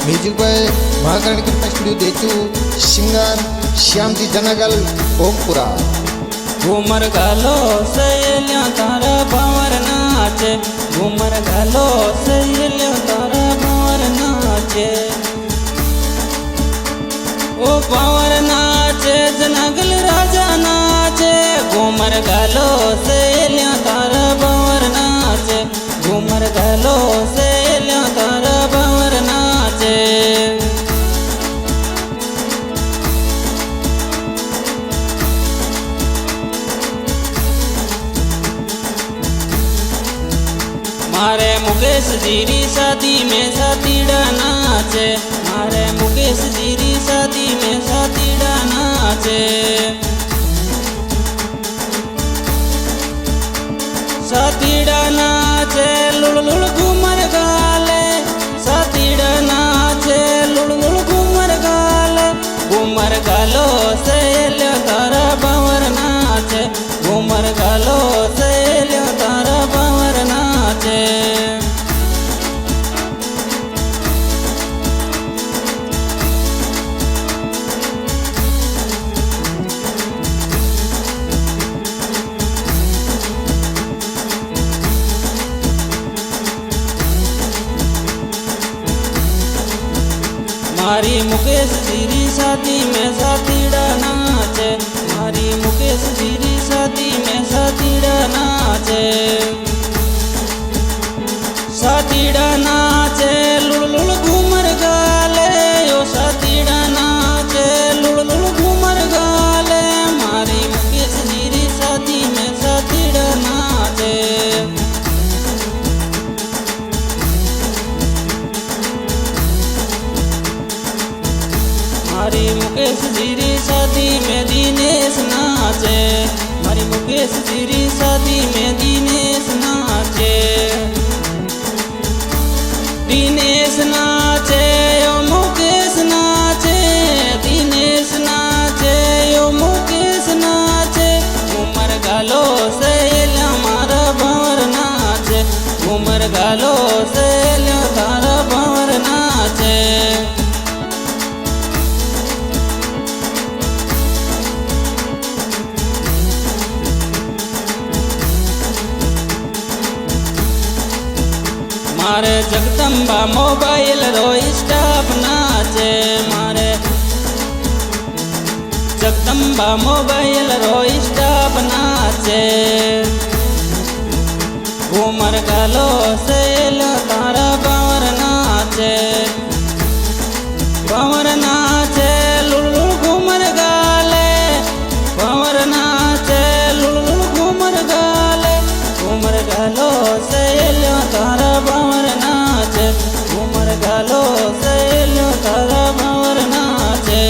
Music by महाकरण कृपा studio देचू, singer Shyam ji जनगल ओमपुरा। Ghoomar घालो सहेलियों तारा भंवर नाचे, घूमर घालो सहेलियों तारा भंवर नाचे। ओ भंवर नाचे जनगल राजा नाचे, घूमर घालो सहेलियों तारा भंवर नाचे, घूमर घालो सहेलियों तारा भंवर नाचे। मारे मुकेश जीरी शादी में साथीड़ा नाचे, मारे मुकेश जीरी शादी में साथीड़ा नाचे। साथीड़ा नाचे लुड़ लुड़ घूमर गाले, साथीड़ा नाचे लुड़ लुड़ घूमर गाले। घूमर गालो सहेलियों तारा भंवर नाचे, घूमर गालो सहेलियों तारा भंवर नाचे। मारी मुकेश जीरी शादी में साथीड़ा नाचे, मारी मुकेश जीरी शादी में साथीड़ा नाचे। साथीड़ा नाचे लुड़ लुड़ घूमर गाले, ओ साथीड़ा नाचे लुड़ लुड़ घूमर गाले। मारी मुकेश जीरी शादी में साथीड़ा नाचे। मारी मुकेश जीरी शादी में दिनेश नाचे, मारी मुकेश जीरी शादी में दिनेश नाचे। दिनेश नाचे ओ मुकेश नाचे, दिनेश नाचे ओ मुकेश नाचे। घूमर गालो सहेलियों मारा भंवर नाचे, घूमर गालो सहेलियों तारा भंवर नाचे। मारे जगदम्बा मोबाइल रो स्टाफ नाचे, मारे जगदम्बा मोबाइल रो स्टाफ नाचे। घूमर गालो सहेलियों तारा भंवर नाचे, भंवर नाचे लुड़ लुड़ घूमर गाले, भंवर नाचे लुड़ लुड़ घूमर गाले। घूमर गालो सहेलियों तारा भंवर नाचे, घूमर गालो सहेलियों तारा भंवर नाचे।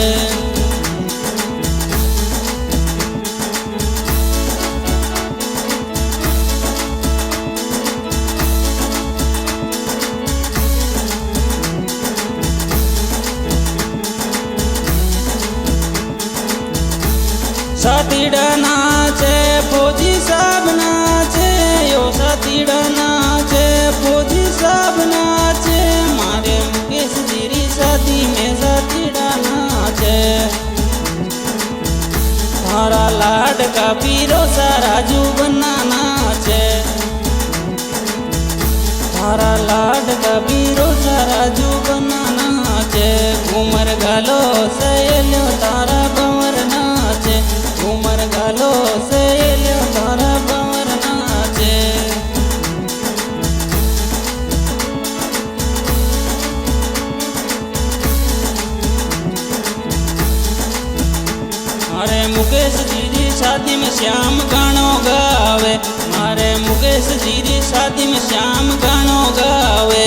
साथीड़ा नाचे फौजी साहब नाचे, यो साथीड़ा नाचे फौजी साहब नाचे। मारे मुकेश जीरी शादी में साथीड़ा नाचे। थारा लाड का पीरो सारा जुबना नाचे, थारा लाड का पीरो सारा जुबना नाचे। घूमर गालो सहेलियों तारा भंवर नाचे, घूमर गालो सहेलियों तारा भंवर नाचे। मारे मुकेश जीरी शादी में श्याम गानो गावे, मारे मुकेश जीरी शादी में श्याम गानो गावे।